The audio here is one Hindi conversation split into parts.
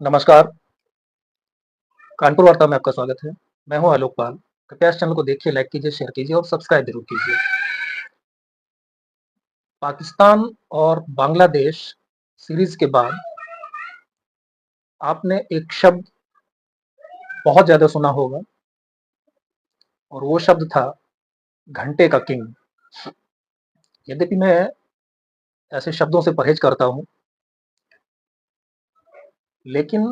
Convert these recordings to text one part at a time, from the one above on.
नमस्कार, कानपुर वार्ता में आपका स्वागत है। मैं हूं आलोक पाल। कृपया इस चैनल को देखिए, लाइक कीजिए, शेयर कीजिए और सब्सक्राइब जरूर कीजिए। पाकिस्तान और बांग्लादेश सीरीज के बाद आपने एक शब्द बहुत ज़्यादा सुना होगा और वो शब्द था घंटे का किंग। यद्यपि मैं ऐसे शब्दों से परहेज करता हूं, लेकिन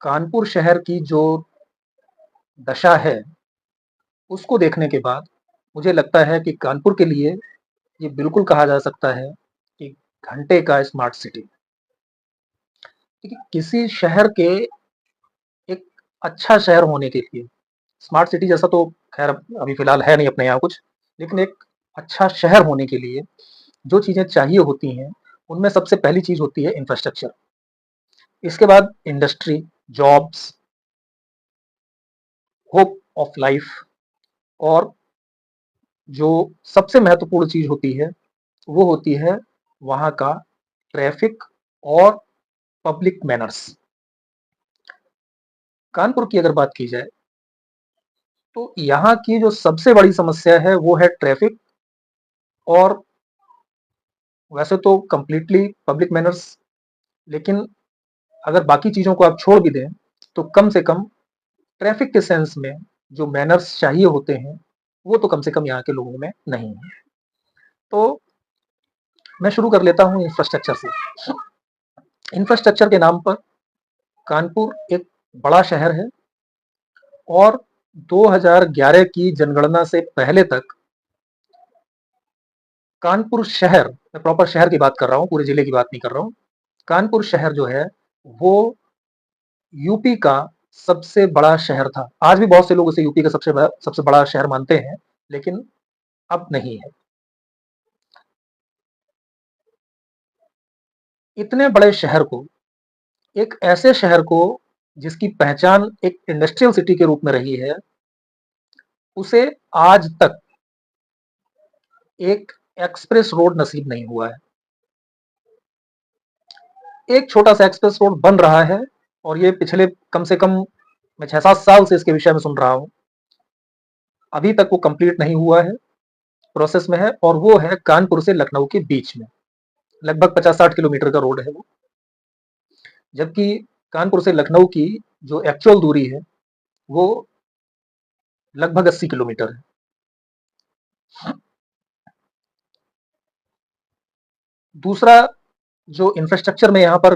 कानपुर शहर की जो दशा है, उसको देखने के बाद मुझे लगता है कि कानपुर के लिए ये बिल्कुल कहा जा सकता है कि घंटे का स्मार्ट सिटी। क्योंकि किसी शहर के एक अच्छा शहर होने के लिए, स्मार्ट सिटी जैसा तो खैर अभी फिलहाल है नहीं अपने यहाँ कुछ, लेकिन एक अच्छा शहर होने के लिए जो चीज़ें चाहिए होती हैं, उनमें सबसे पहली चीज़ होती है इंफ्रास्ट्रक्चर। इसके बाद industry, jobs, hope of life, और जो सबसे महत्वपूर्ण चीज़ होती है, वो होती है वहाँ का ट्रैफिक और पब्लिक मैनर्स। कानपुर की अगर बात की जाए, तो यहाँ की जो सबसे बड़ी समस्या है वो है ट्रैफिक। और वैसे तो कंप्लीटली पब्लिक मैनर्स, लेकिन अगर बाकी चीज़ों को आप छोड़ भी दें, तो कम से कम ट्रैफिक के सेंस में जो मैनर्स चाहिए होते हैं, वो तो कम से कम यहाँ के लोगों में नहीं है। तो मैं शुरू कर लेता हूँ इंफ्रास्ट्रक्चर से। इंफ्रास्ट्रक्चर के नाम पर कानपुर एक बड़ा शहर है, और 2011 की जनगणना से पहले तक कानपुर शहर, मैं प्रॉपर शहर की बात कर रहा हूँ, पूरे जिले की बात नहीं कर रहा हूँ, कानपुर शहर जो है वो यूपी का सबसे बड़ा शहर था। आज भी बहुत से लोग उसे यूपी का सबसे बड़ा शहर मानते हैं, लेकिन अब नहीं है। इतने बड़े शहर को, एक ऐसे शहर को जिसकी पहचान एक इंडस्ट्रियल सिटी के रूप में रही है, उसे आज तक एक एक्सप्रेस रोड नसीब नहीं हुआ है। एक छोटा सा एक्सप्रेस रोड बन रहा है, और ये पिछले कम से कम मैं 6-7 साल से इसके विषय में सुन रहा हूँ। अभी तक वो कंप्लीट नहीं हुआ है, प्रोसेस में है, और वो है कानपुर से लखनऊ के बीच में। लगभग 50-60 किलोमीटर का रोड है वो, जबकि कानपुर से लखनऊ की जो एक्चुअल दूरी है वो लगभग 80 किलोमीटर है। दूसरा जो इंफ्रास्ट्रक्चर में यहाँ पर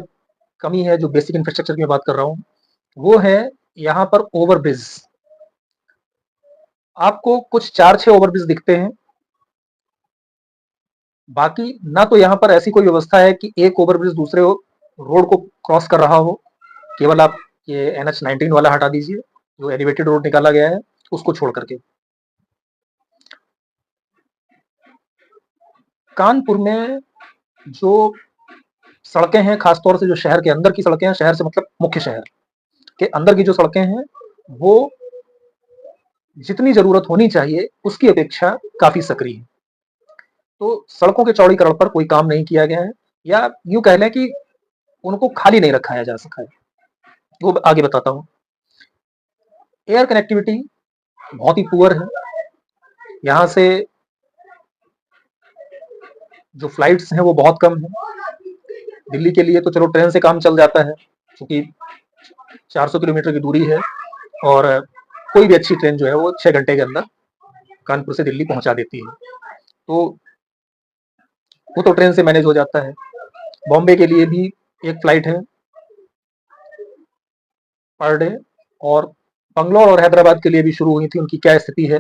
कमी है, जो बेसिक इंफ्रास्ट्रक्चर की मैं बात कर रहा हूँ, वो है यहाँ पर ओवरब्रिज। आपको कुछ 4-6 ओवरब्रिज दिखते हैं, बाकी ना तो यहाँ पर ऐसी कोई व्यवस्था है कि एक ओवरब्रिज दूसरे रोड को क्रॉस कर रहा हो। केवल आप ये NH-19 वाला हटा दीजिए, जो एलिवेटेड रोड निकाला गया है, उसको छोड़ करके। कानपुर में जो सड़कें हैं, खासतौर से जो शहर के अंदर की सड़कें हैं, शहर से मतलब मुख्य शहर के अंदर की जो सड़कें हैं, वो जितनी जरूरत होनी चाहिए उसकी अपेक्षा काफी सकरी है। तो सड़कों के चौड़ीकरण पर कोई काम नहीं किया गया है, या यूं कह लें कि उनको खाली नहीं रखाया जा सका है। वो आगे बताता हूँ। एयर कनेक्टिविटी बहुत ही पुअर है। यहाँ से जो फ्लाइट्स हैं वो बहुत कम है। दिल्ली के लिए तो चलो ट्रेन से काम चल जाता है, क्योंकि 400 किलोमीटर की दूरी है, और कोई भी अच्छी ट्रेन जो है वो 6 घंटे के अंदर कानपुर से दिल्ली पहुंचा देती है। तो वो तो ट्रेन से मैनेज हो जाता है। बॉम्बे के लिए भी एक फ्लाइट है पर डे, और बंगलोर और हैदराबाद के लिए भी शुरू हुई थी। उनकी क्या स्थिति है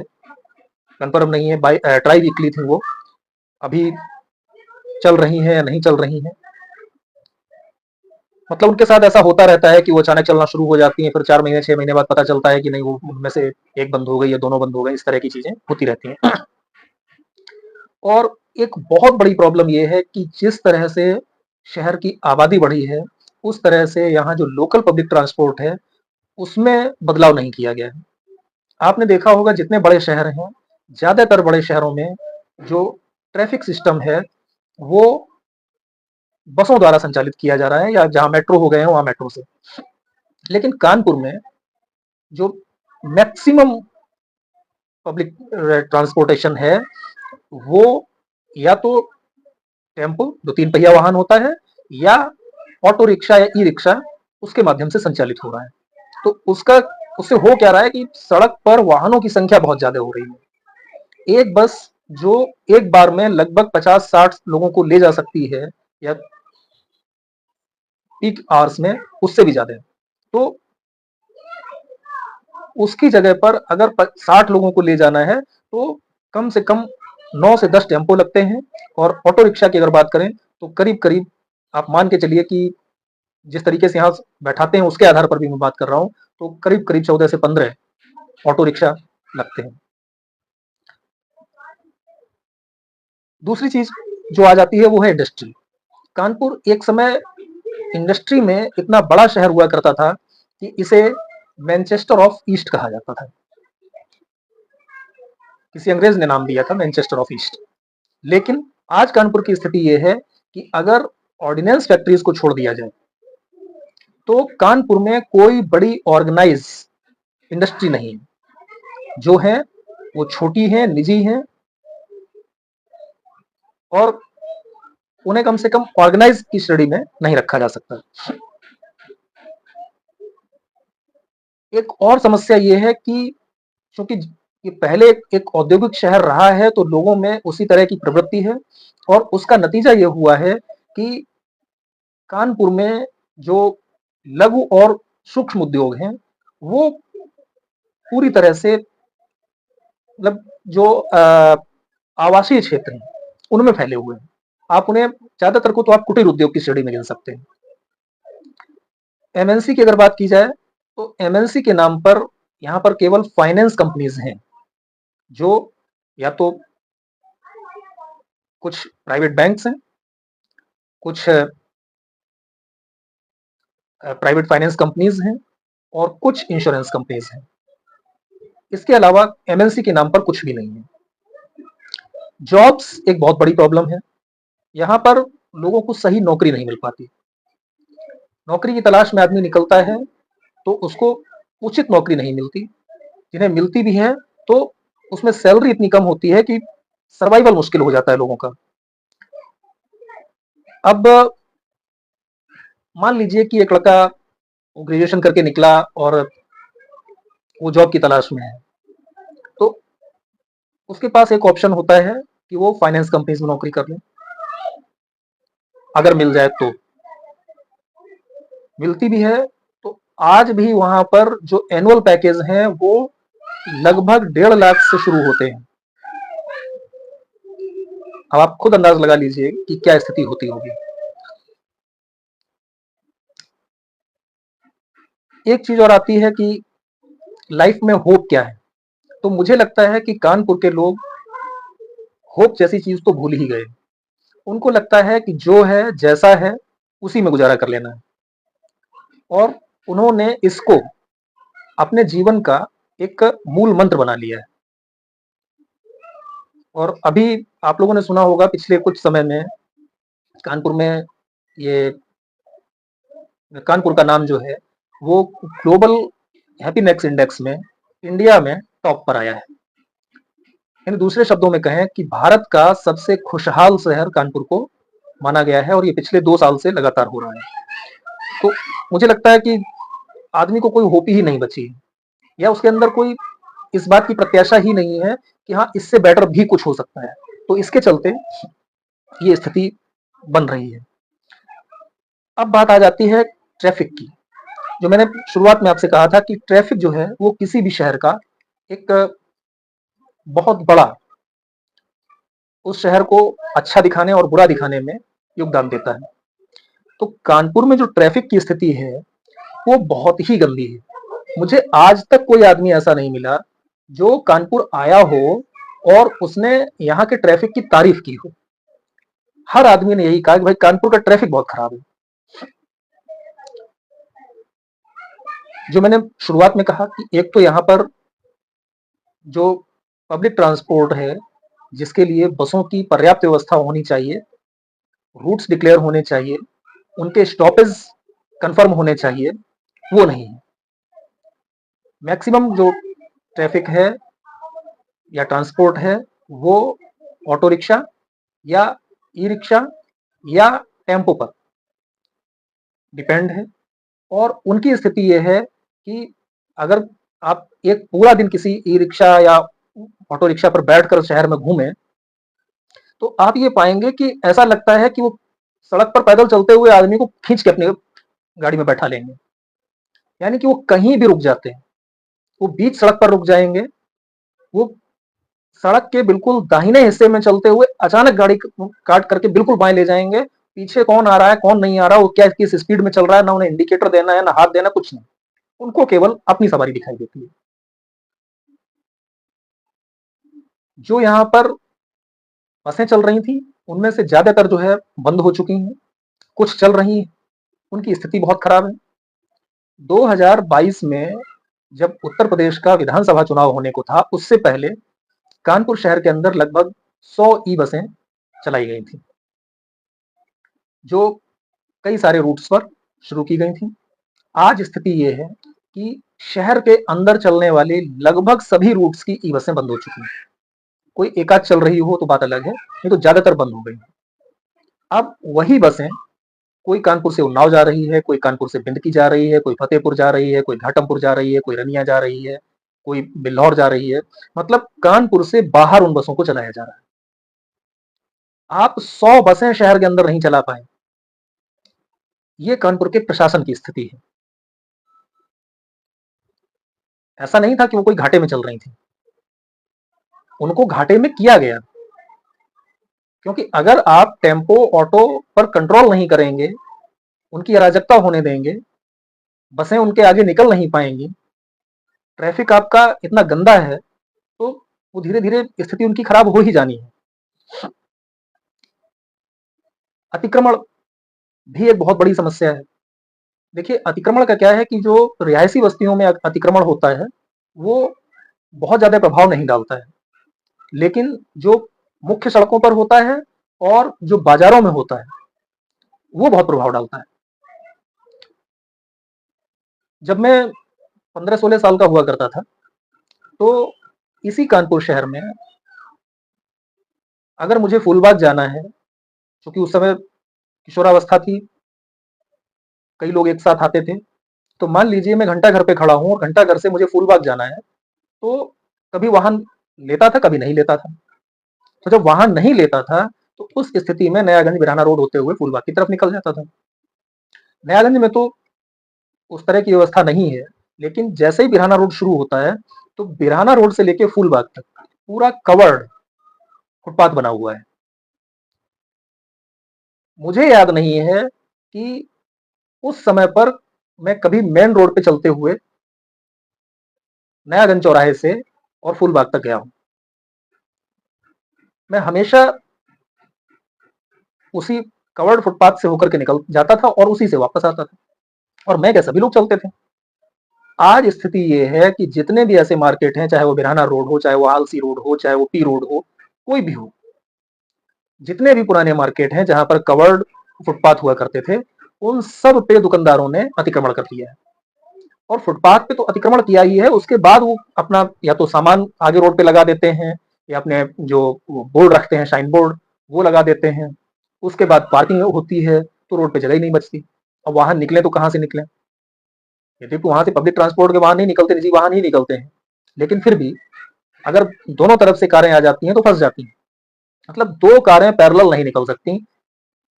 कंफर्म नहीं है, बाई ट्राई वीकली थी वो, अभी चल रही है या नहीं चल रही है। मतलब उनके साथ ऐसा होता रहता है कि वो अचानक चलना शुरू हो जाती है, फिर 4 महीने 6 महीने बाद पता चलता है कि नहीं, वो उनमें से एक बंद हो गई या दोनों बंद हो गए। इस तरह की चीजें होती रहती हैं। और एक बहुत बड़ी प्रॉब्लम ये है कि जिस तरह से शहर की आबादी बढ़ी है, उस तरह से यहाँ जो लोकल पब्लिक ट्रांसपोर्ट है उसमें बदलाव नहीं किया गया है। आपने देखा होगा जितने बड़े शहर हैं, ज्यादातर बड़े शहरों में जो ट्रैफिक सिस्टम है वो बसों द्वारा संचालित किया जा रहा है, या जहां मेट्रो हो गए हैं वहां मेट्रो से। लेकिन कानपुर में जो मैक्सिमम पब्लिक ट्रांसपोर्टेशन है, वो या तो टेम्पो जो 3 पहिया वाहन होता है, या ऑटो रिक्शा या ई रिक्शा उसके माध्यम से संचालित हो रहा है। तो उससे हो क्या रहा है कि सड़क पर वाहनों की संख्या बहुत ज्यादा हो रही है। एक बस जो एक बार में लगभग 50-60 लोगों को ले जा सकती है, या पीक आवर्स में उससे भी ज्यादा है, तो उसकी जगह पर अगर 60 लोगों को ले जाना है तो कम से कम 9 से 10 टेम्पो लगते हैं। और ऑटो रिक्शा की अगर बात करें तो करीब करीब आप मान के चलिए कि जिस तरीके से यहाँ बैठाते हैं उसके आधार पर भी मैं बात कर रहा हूँ, तो करीब करीब 14 से 15 ऑटो रिक्शा लगते हैं। दूसरी चीज जो आ जाती है वो है इंडस्ट्री। कानपुर एक समय इंडस्ट्री में इतना बड़ा शहर हुआ करता था कि इसे मैनचेस्टर ऑफ ईस्ट कहा जाता था। किसी अंग्रेज ने नाम दिया था मैनचेस्टर ऑफ ईस्ट। लेकिन आज कानपुर की स्थिति यह है कि अगर ऑर्डिनेंस फैक्ट्रीज को छोड़ दिया जाए तो कानपुर में कोई बड़ी ऑर्गेनाइज इंडस्ट्री नहीं है। जो है वो छोटी है, निजी है, और उन्हें कम से कम ऑर्गेनाइज की श्रेणी में नहीं रखा जा सकता। एक और समस्या ये है कि क्योंकि ये पहले एक औद्योगिक शहर रहा है, तो लोगों में उसी तरह की प्रवृत्ति है, और उसका नतीजा ये हुआ है कि कानपुर में जो लघु और सूक्ष्म उद्योग हैं वो पूरी तरह से, मतलब जो आवासीय क्षेत्र हैं उनमें फैले हुए हैं। आप उन्हें ज्यादातर को तो आप कुटीर उद्योग की श्रेणी में गिन सकते हैं। एमएनसी की अगर बात की जाए तो एमएनसी के नाम पर यहाँ पर केवल फाइनेंस कंपनीज हैं, जो या तो कुछ प्राइवेट बैंक्स हैं, कुछ प्राइवेट फाइनेंस कंपनीज हैं, और कुछ इंश्योरेंस कंपनीज हैं। इसके अलावा एमएनसी के नाम पर कुछ भी नहीं है। जॉब्स एक बहुत बड़ी प्रॉब्लम है। यहाँ पर लोगों को सही नौकरी नहीं मिल पाती। नौकरी की तलाश में आदमी निकलता है तो उसको उचित नौकरी नहीं मिलती। जिन्हें मिलती भी है तो उसमें सैलरी इतनी कम होती है कि सर्वाइवल मुश्किल हो जाता है लोगों का। अब मान लीजिए कि एक लड़का ग्रेजुएशन करके निकला और वो जॉब की तलाश में है, तो उसके पास एक ऑप्शन होता है कि वो फाइनेंस कंपनीज में नौकरी कर ले, अगर मिल जाए तो। मिलती भी है तो आज भी वहां पर जो एनुअल पैकेज हैं वो लगभग 1.5 लाख से शुरू होते हैं। अब आप खुद अंदाज लगा लीजिए कि क्या स्थिति होती होगी। एक चीज और आती है कि लाइफ में होप क्या है। तो मुझे लगता है कि कानपुर के लोग होप जैसी चीज तो भूल ही गए। उनको लगता है कि जो है जैसा है उसी में गुजारा कर लेना है, और उन्होंने इसको अपने जीवन का एक मूल मंत्र बना लिया है। और अभी आप लोगों ने सुना होगा पिछले कुछ समय में कानपुर में ये कानपुर का नाम जो है वो ग्लोबल हैप्पीनेस इंडेक्स में इंडिया में टॉप पर आया है। इन दूसरे शब्दों में कहें कि भारत का सबसे खुशहाल शहर कानपुर को माना गया है, और ये पिछले 2 साल से लगातार हो रहा है। तो मुझे लगता है कि आदमी को कोई होप ही नहीं बची है, या उसके अंदर कोई इस बात की प्रत्याशा ही नहीं है कि हाँ इससे बेटर भी कुछ हो सकता है। तो इसके चलते ये स्थिति बन रही है। अब बात आ जाती है ट्रैफिक की। जो मैंने शुरुआत में आपसे कहा था कि ट्रैफिक जो है वो किसी भी शहर का एक बहुत बड़ा, उस शहर को अच्छा दिखाने और बुरा दिखाने में योगदान देता है। तो कानपुर में जो ट्रैफिक की स्थिति है वो बहुत ही गंदी है। मुझे आज तक कोई आदमी ऐसा नहीं मिला जो कानपुर आया हो और उसने यहाँ के ट्रैफिक की तारीफ की हो। हर आदमी ने यही कहा कि भाई कानपुर का ट्रैफिक बहुत खराब है। जो मैंने शुरुआत में कहा कि एक तो यहाँ पर जो पब्लिक ट्रांसपोर्ट है, जिसके लिए बसों की पर्याप्त व्यवस्था होनी चाहिए, रूट्स डिक्लेयर होने चाहिए, उनके स्टॉपेज कंफर्म होने चाहिए, वो नहीं है। मैक्सिमम जो ट्रैफिक है या ट्रांसपोर्ट है वो ऑटो रिक्शा या ई रिक्शा या टेम्पो पर डिपेंड है। और उनकी स्थिति ये है कि अगर आप एक पूरा दिन किसी ई रिक्शा या ऑटो रिक्शा पर बैठकर शहर में घूमें तो आप ये पाएंगे कि ऐसा लगता है कि वो सड़क पर पैदल चलते हुए आदमी को खींच के अपनी गाड़ी में बैठा लेंगे। यानी कि वो कहीं भी रुक जाते हैं, वो बीच सड़क पर रुक जाएंगे, वो सड़क के बिल्कुल दाहिने हिस्से में चलते हुए अचानक गाड़ी काट करके बिल्कुल बाएं ले जाएंगे। पीछे कौन आ रहा है कौन नहीं आ रहा, वो क्या किस स्पीड में चल रहा है, ना उन्हें इंडिकेटर देना है ना हाथ देना, कुछ नहीं, उनको केवल अपनी सवारी दिखाई देती है। जो यहाँ पर बसें चल रही थी उनमें से ज्यादातर जो है बंद हो चुकी हैं, कुछ चल रही हैं, उनकी स्थिति बहुत खराब है। 2022 में जब उत्तर प्रदेश का विधानसभा चुनाव होने को था उससे पहले कानपुर शहर के अंदर लगभग 100 ई बसें चलाई गई थी, जो कई सारे रूट्स पर शुरू की गई थी। आज स्थिति ये है कि शहर के अंदर चलने वाले लगभग सभी रूट्स की ई बसें बंद हो चुकी हैं। कोई एक आध चल रही हो तो बात अलग है, नहीं तो ज्यादातर बंद हो गई। अब वही बसें कोई कानपुर से उन्नाव जा रही है, कोई कानपुर से बिंदकी जा रही है, कोई फतेहपुर जा रही है, कोई घाटमपुर जा रही है, कोई रनिया जा रही है, कोई बिल्हौर जा रही है। मतलब कानपुर से बाहर उन बसों को चलाया जा रहा है। आप 100 बसें शहर के अंदर नहीं चला पाए, ये कानपुर के प्रशासन की स्थिति है। ऐसा नहीं था कि वो कोई घाटे में चल रही थी, उनको घाटे में किया गया। क्योंकि अगर आप टेम्पो ऑटो पर कंट्रोल नहीं करेंगे, उनकी अराजकता होने देंगे, बसें उनके आगे निकल नहीं पाएंगी, ट्रैफिक आपका इतना गंदा है, तो वो धीरे धीरे स्थिति उनकी खराब हो ही जानी है। अतिक्रमण भी एक बहुत बड़ी समस्या है। देखिए अतिक्रमण का क्या है कि जो रिहायशी बस्तियों में अतिक्रमण होता है वो बहुत ज्यादा प्रभाव नहीं डालता है, लेकिन जो मुख्य सड़कों पर होता है और जो बाजारों में होता है वो बहुत प्रभाव डालता है। जब मैं 15-16 साल का हुआ करता था तो इसी कानपुर शहर में अगर मुझे फूलबाग जाना है, क्योंकि उस समय किशोरावस्था थी, कई लोग एक साथ आते थे, तो मान लीजिए मैं घंटा घर पे खड़ा हूं और घंटा घर से मुझे फूलबाग जाना है, तो कभी वाहन लेता था कभी नहीं लेता था। तो जब वाहन नहीं लेता था तो उस स्थिति में नयागंज बिराना रोड होते हुए फूलबाग की तरफ निकल जाता था। नयागंज में तो उस तरह की व्यवस्था नहीं है, लेकिन जैसे ही बिराना रोड शुरू होता है तो बिराना रोड से लेके फूलबाग तक पूरा कवर्ड फुटपाथ बना हुआ है। मुझे याद नहीं है कि उस समय पर मैं कभी मेन रोड पे चलते हुए नयागंज चौराहे से और फूलबाग तक गया हूं। मैं हमेशा उसी कवर्ड फुटपाथ से होकर के निकल जाता था और उसी से वापस आता था, और मैं क्या सभी लोग चलते थे। आज स्थिति ये है कि जितने भी ऐसे मार्केट हैं, चाहे वो बिराना रोड हो, चाहे वो आलसी रोड हो, चाहे वो पी रोड हो, कोई भी हो, जितने भी पुराने मार्केट हैं जहां पर कवर्ड फुटपाथ हुआ करते थे, उन सब पे दुकानदारों ने अतिक्रमण कर दिया है। और फुटपाथ पे तो अतिक्रमण किया ही है, उसके बाद वो अपना या तो सामान आगे रोड पे लगा देते हैं या अपने जो बोर्ड रखते हैं साइन बोर्ड वो लगा देते हैं। उसके बाद पार्किंग होती है तो रोड पे जगह ही नहीं बचती। अब वाहन निकले तो कहां से निकले? यदि वहां से पब्लिक ट्रांसपोर्ट के वाहन नहीं निकलते, निजी वाहन ही निकलते हैं, लेकिन फिर भी अगर दोनों तरफ से कारें आ जाती हैं तो फंस जाती हैं। मतलब दो कारें पैरेलल नहीं निकल सकती,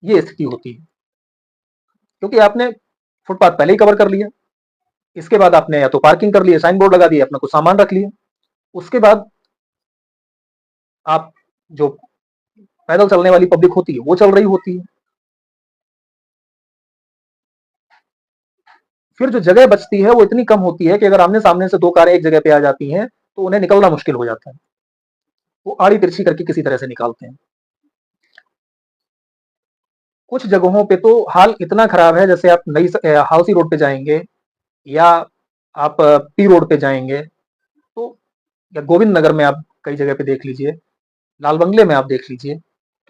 ये स्थिति होती है। क्योंकि आपने फुटपाथ पहले ही कवर कर लिया, इसके बाद आपने या तो पार्किंग कर ली, साइन बोर्ड लगा दिया, अपना कुछ सामान रख लिया, उसके बाद आप जो पैदल चलने वाली पब्लिक होती है वो चल रही होती है। फिर जो जगह बचती है वो इतनी कम होती है कि अगर आमने सामने से दो कारें एक जगह पे आ जाती हैं तो उन्हें निकलना मुश्किल हो जाता है, वो आड़ी तिरछी करके किसी तरह से निकालते हैं। कुछ जगहों पे तो हाल इतना खराब है, जैसे आप नई हाउसी रोड पे जाएंगे या आप पी रोड पे जाएंगे तो, या गोविंद नगर में आप कई जगह पे देख लीजिए, लाल बंगले में आप देख लीजिए,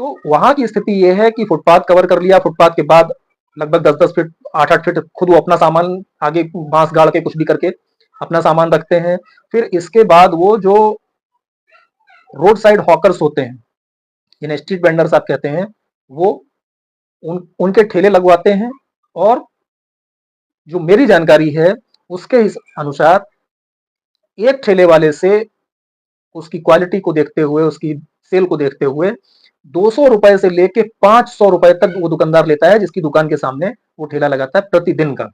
तो वहां की स्थिति ये है कि फुटपाथ कवर कर लिया, फुटपाथ के बाद लगभग 10-10 फीट, 8-8 फीट खुद वो अपना सामान आगे बांस गाड़ के कुछ भी करके अपना सामान रखते हैं। फिर इसके बाद वो जो रोड साइड हॉकर्स होते हैं, जिन्हें स्ट्रीट वेंडर्स आप कहते हैं, वो उनके ठेले लगवाते हैं। और जो मेरी जानकारी है उसके अनुसार एक ठेले वाले से उसकी क्वालिटी को देखते हुए, उसकी सेल को देखते हुए 200 रुपए से लेके 500 रुपए तक वो दुकानदार लेता है, जिसकी दुकान के सामने वो ठेला लगाता है प्रतिदिन का।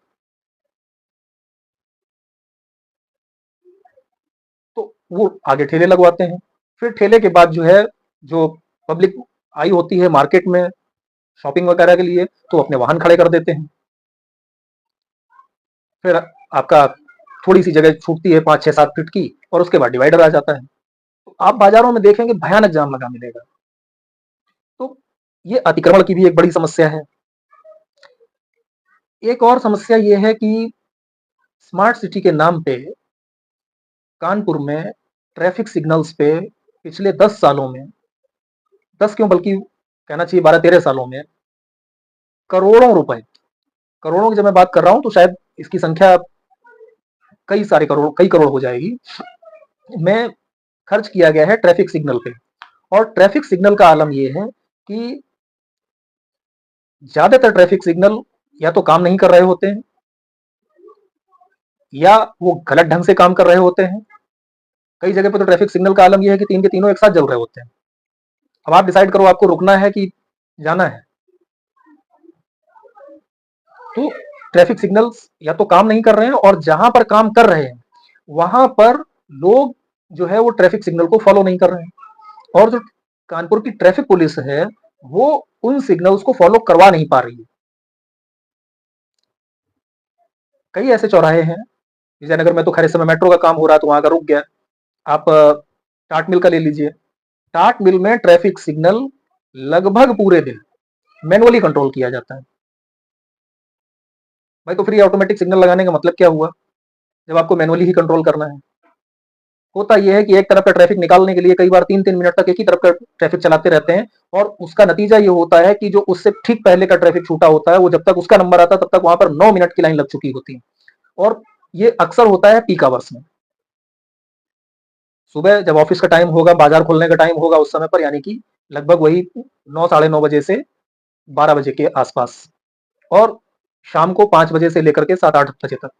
तो वो आगे ठेले लगवाते हैं। फिर ठेले के बाद जो है, जो पब्लिक आई होती है मार्केट में शॉपिंग वगैरह के लिए, तो अपने वाहन खड़े कर देते हैं। फिर आपका थोड़ी सी जगह छूटती है 5-6-7 फीट की, और उसके बाद डिवाइडर आ जाता है। तो आप बाजारों में देखेंगे भयानक जाम लगा मिलेगा। तो ये अतिक्रमण की भी एक बड़ी समस्या है। एक और समस्या ये है कि स्मार्ट सिटी के नाम पे कानपुर में ट्रैफिक सिग्नल्स पे पिछले 10 सालों में, 10 क्यों बल्कि कहना चाहिए 12-13 सालों में, करोड़ों रुपए, करोड़ों की जब मैं बात कर रहा हूं तो शायद इसकी संख्या कई करोड़ हो जाएगी, में खर्च किया गया है ट्रैफिक सिग्नल पे। और ट्रैफिक सिग्नल का आलम यह है कि ज्यादातर ट्रैफिक सिग्नल या तो काम नहीं कर रहे होते हैं, या वो गलत ढंग से काम कर रहे होते हैं। कई जगह पे तो ट्रैफिक सिग्नल का आलम यह है कि तीन के तीनों एक साथ जल रहे होते हैं। अब आप डिसाइड करो आपको रुकना है कि जाना है। तो ट्रैफिक सिग्नल्स या तो काम नहीं कर रहे हैं, और जहां पर काम कर रहे हैं वहां पर लोग जो है वो ट्रैफिक सिग्नल को फॉलो नहीं कर रहे हैं। और जो कानपुर की ट्रैफिक पुलिस है वो उन सिग्नल्स को फॉलो करवा नहीं पा रही है। कई ऐसे चौराहे हैं, विजयनगर में तो खैर इस समय मेट्रो का काम हो रहा है तो वहां का रुक गया। आप टाट मिल का ले लीजिए। टाट मिल में ट्रैफिक सिग्नल लगभग पूरे दिन मैनुअली कंट्रोल किया जाता है। भाई तो फ्री ऑटोमेटिक सिग्नल लगाने का मतलब क्या हुआ, जब आपको मैनुअली ही कंट्रोल करना है। होता यह है कि एक तरफ का ट्रैफिक निकालने के लिए कई बार 3-3 मिनट तक एक ही तरफ का ट्रैफिक चलाते रहते हैं, और उसका नतीजा ये होता है कि जो उससे ठीक पहले का ट्रैफिक छूटा होता है, वो जब तक उसका नंबर आता है तब तक वहां पर 9 मिनट की लाइन लग चुकी होती है। और ये अक्सर होता है पीक आवर्स में, सुबह जब ऑफिस का टाइम होगा, बाजार खोलने का टाइम होगा, उस समय पर, यानी कि लगभग वही 9-9:30 बजे से 12 बजे के आसपास, और शाम को 5 बजे से लेकर के 7-8 बजे तक।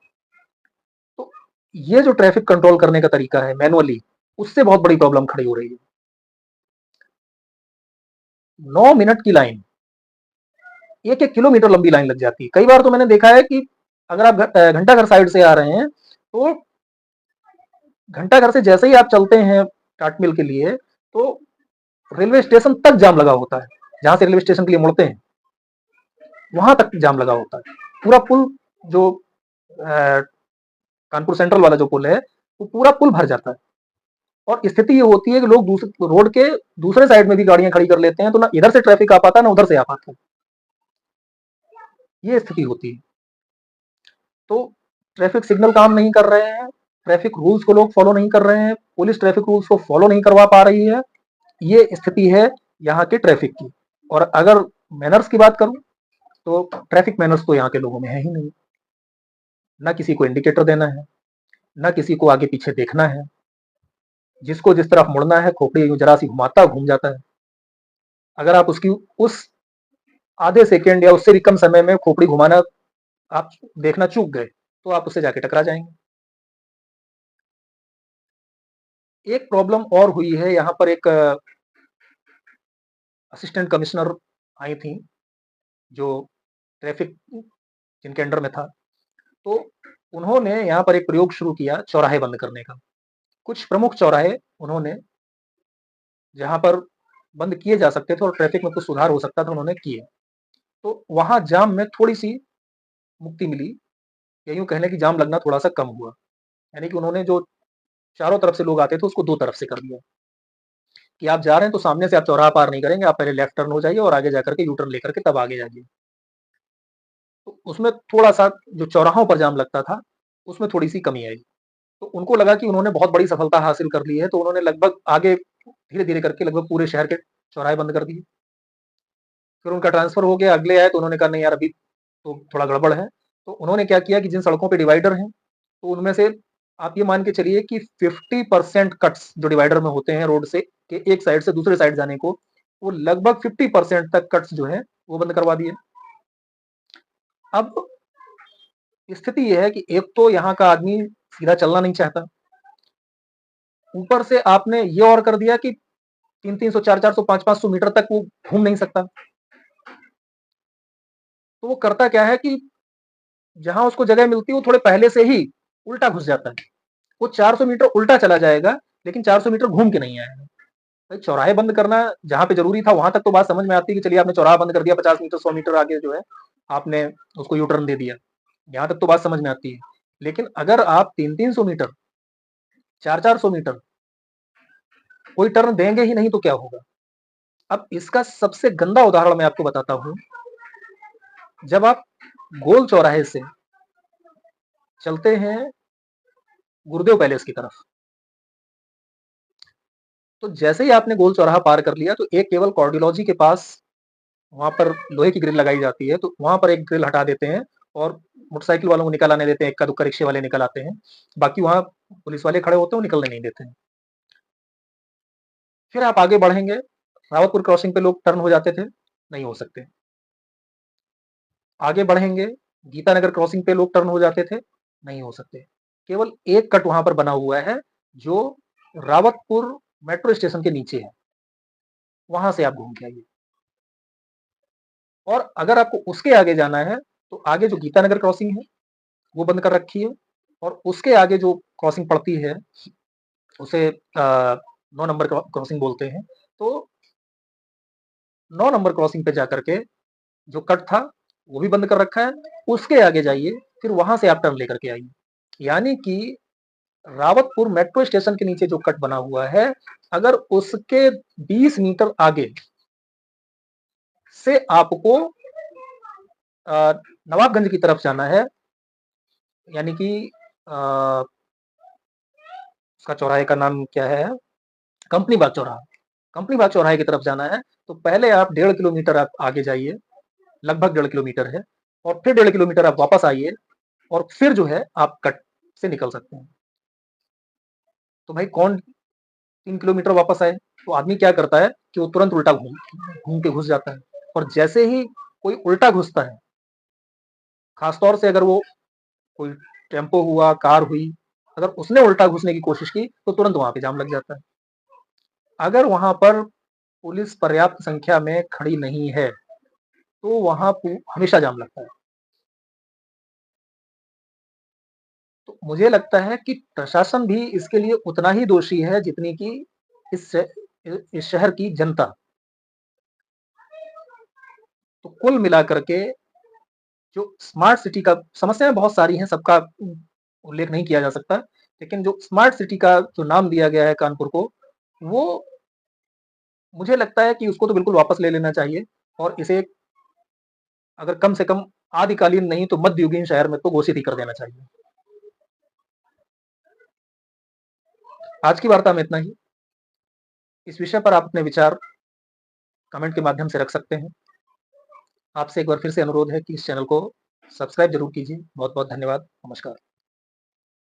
तो ये जो ट्रैफिक कंट्रोल करने का तरीका है मैनुअली, उससे बहुत बड़ी प्रॉब्लम खड़ी हो रही है। 9 मिनट की लाइन, 1-1 किलोमीटर लंबी लाइन लग जाती है। कई बार तो मैंने देखा है कि अगर आप घंटाघर साइड से आ रहे हैं तो घंटाघर से जैसे ही आप चलते हैं टाट मिल के लिए, तो रेलवे स्टेशन तक जाम लगा होता है। जहां से रेलवे स्टेशन के लिए मुड़ते हैं वहां तक जाम लगा होता है। पूरा पुल, जो कानपुर सेंट्रल वाला जो पुल है, वो पूरा पुल भर जाता है। और स्थिति ये होती है कि लोग दूसरे रोड के दूसरे साइड में भी गाड़ियां खड़ी कर लेते हैं, तो ना इधर से ट्रैफिक आ पाता है ना उधर से आ पाता है। ये स्थिति होती है। तो ट्रैफिक सिग्नल काम नहीं कर रहे हैं, ट्रैफिक रूल्स को लोग फॉलो नहीं कर रहे हैं, पुलिस ट्रैफिक रूल्स को फॉलो नहीं करवा पा रही है। ये स्थिति है यहाँ के ट्रैफिक की। और अगर मैनर्स की बात करूं तो ट्रैफिक मैनर्स तो यहाँ के लोगों में है ही नहीं। ना किसी को इंडिकेटर देना है, ना किसी को आगे पीछे देखना है। जिसको जिस तरफ मुड़ना है खोपड़ी यूं जरा सी घुमाता घूम जाता है। अगर आप उसकी उस आधे सेकेंड या उससे भी कम समय में खोपड़ी घुमाना आप देखना चूक गए, तो आप उससे जाके टकरा जाएंगे। एक प्रॉब्लम और हुई है यहाँ पर, एक असिस्टेंट कमिश्नर आई थी जो ट्रैफिक जिनके अंडर में था। तो उन्होंने यहाँ पर एक प्रयोग शुरू किया चौराहे बंद करने का। कुछ प्रमुख चौराहे उन्होंने, जहां पर बंद किए जा सकते थे और ट्रैफिक में कुछ सुधार हो सकता था, उन्होंने किए। तो वहां जाम में थोड़ी सी मुक्ति मिली, या यूं कहने की जाम लगना थोड़ा सा कम हुआ। यानी कि उन्होंने जो चारों तरफ से लोग आते थे उसको दो तरफ से कर दिया, कि आप जा रहे हैं तो सामने से आप चौराहा पार नहीं करेंगे, आप पहले लेफ्ट टर्न हो जाइए और आगे जाकर के यू टर्न लेकर के तब आगे जाइए। तो उसमें थोड़ा सा जो चौराहों पर जाम लगता था उसमें थोड़ी सी कमी आई। तो उनको लगा कि उन्होंने बहुत बड़ी सफलता हासिल कर ली है, तो उन्होंने लगभग आगे धीरे धीरे करके लगभग पूरे शहर के चौराहे बंद कर दिए। फिर उनका ट्रांसफर हो गया, अगले आए तो उन्होंने कहा नहीं यार अभी तो थोड़ा गड़बड़ है। तो उन्होंने क्या किया कि जिन सड़कों पे डिवाइडर हैं, तो उनमें से आप ये मान के चलिए कि 50% कट्स जो डिवाइडर में होते हैं रोड से के एक साइड से दूसरे साइड जाने को, वो लगभग 50% तक कट्स जो है वो बंद करवा दिए। अब स्थिति यह है कि एक तो यहाँ का आदमी सीधा चलना नहीं चाहता, ऊपर से आपने ये और कर दिया कि 300-300, 400-400, 500-500 मीटर तक वो घूम नहीं सकता। तो वो करता क्या है कि जहां उसको जगह मिलती है वो थोड़े पहले से ही उल्टा घुस जाता है। वो 400 मीटर उल्टा चला जाएगा, लेकिन 400 मीटर घूम के नहीं आएगा। भाई चौराहे बंद करना जहां पे जरूरी था वहां तक तो बात समझ में आती है कि चलिए आपने चौराहा बंद कर दिया, 50 मीटर 100 मीटर आगे जो है आपने उसको यू टर्न दे दिया, यहाँ तक तो बात समझ में आती है। लेकिन अगर आप 300-300 मीटर, 400-400 मीटर कोई टर्न देंगे ही नहीं तो क्या होगा। अब इसका सबसे गंदा उदाहरण मैं आपको बताता हूं। जब आप गोल चौराहे से चलते हैं गुरुदेव पैलेस की तरफ, तो जैसे ही आपने गोल चौराहा पार कर लिया तो एक केवल कार्डियोलॉजी के पास वहां पर लोहे की ग्रिल लगाई जाती है, तो वहां पर एक ग्रिल हटा देते हैं और मोटरसाइकिल वालों को निकल आने देते हैं, इक्का दुक्का रिक्शे वाले निकल आते हैं, बाकी वहां पुलिस वाले खड़े होते हैं, वो निकलने नहीं देते हैं। फिर आप आगे बढ़ेंगे, रावतपुर क्रॉसिंग पे लोग टर्न हो जाते थे, नहीं हो सकते। आगे बढ़ेंगे, गीतानगर क्रॉसिंग पे लोग टर्न हो जाते थे, नहीं हो सकते। केवल एक कट वहां पर बना हुआ है जो रावतपुर मेट्रो स्टेशन के नीचे है, वहां से आप घूम के आइए। और अगर आपको उसके आगे जाना है तो आगे जो गीतानगर क्रॉसिंग है वो बंद कर रखी है, और उसके आगे जो क्रॉसिंग पड़ती है उसे 9 नंबर क्रॉसिंग बोलते हैं। तो 9 नंबर क्रॉसिंग पे जाकर के जो कट था वो भी बंद कर रखा है, उसके आगे जाइए, फिर वहां से आप टर्न लेकर के आइए। यानी कि रावतपुर मेट्रो स्टेशन के नीचे जो कट बना हुआ है, अगर उसके 20 मीटर आगे से आपको नवाबगंज की तरफ जाना है, यानी कि उसका चौराहे का नाम क्या है, कंपनी बाग चौराहा, कंपनी बाग चौराहे की तरफ जाना है, तो पहले आप 1.5 किलोमीटर आप आगे जाइए, लगभग 1.5 किलोमीटर है, और फिर 1.5 किलोमीटर आप वापस आइए, और फिर जो है आप कट से निकल सकते हैं। तो भाई कौन 3 किलोमीटर वापस आए, तो आदमी क्या करता है कि वो तुरंत उल्टा घूम घूम के घुस जाता है। और जैसे ही कोई उल्टा घुसता है, खासतौर से अगर वो कोई टेम्पो हुआ, कार हुई, अगर उसने उल्टा घुसने की कोशिश की तो तुरंत वहां पे जाम लग जाता है। अगर वहां पर पुलिस पर्याप्त संख्या में खड़ी नहीं है तो वहां हमेशा जाम लगता है। तो मुझे लगता है कि प्रशासन भी इसके लिए उतना ही दोषी है जितनी कि इस इस शहर की जनता। तो कुल मिलाकर के जो स्मार्ट सिटी का समस्याएं बहुत सारी हैं, सबका उल्लेख नहीं किया जा सकता, लेकिन जो स्मार्ट सिटी का जो नाम दिया गया है कानपुर को, वो मुझे लगता है कि उसको तो बिल्कुल वापस ले लेना चाहिए, और इसे अगर कम से कम आदिकालीन नहीं तो मध्ययुगीन शहर में तो घोषित ही कर देना चाहिए। आज की वार्ता में इतना ही। इस विषय पर आप अपने विचार कमेंट के माध्यम से रख सकते हैं। आपसे एक बार फिर से अनुरोध है कि इस चैनल को सब्सक्राइब जरूर कीजिए। बहुत बहुत धन्यवाद। नमस्कार।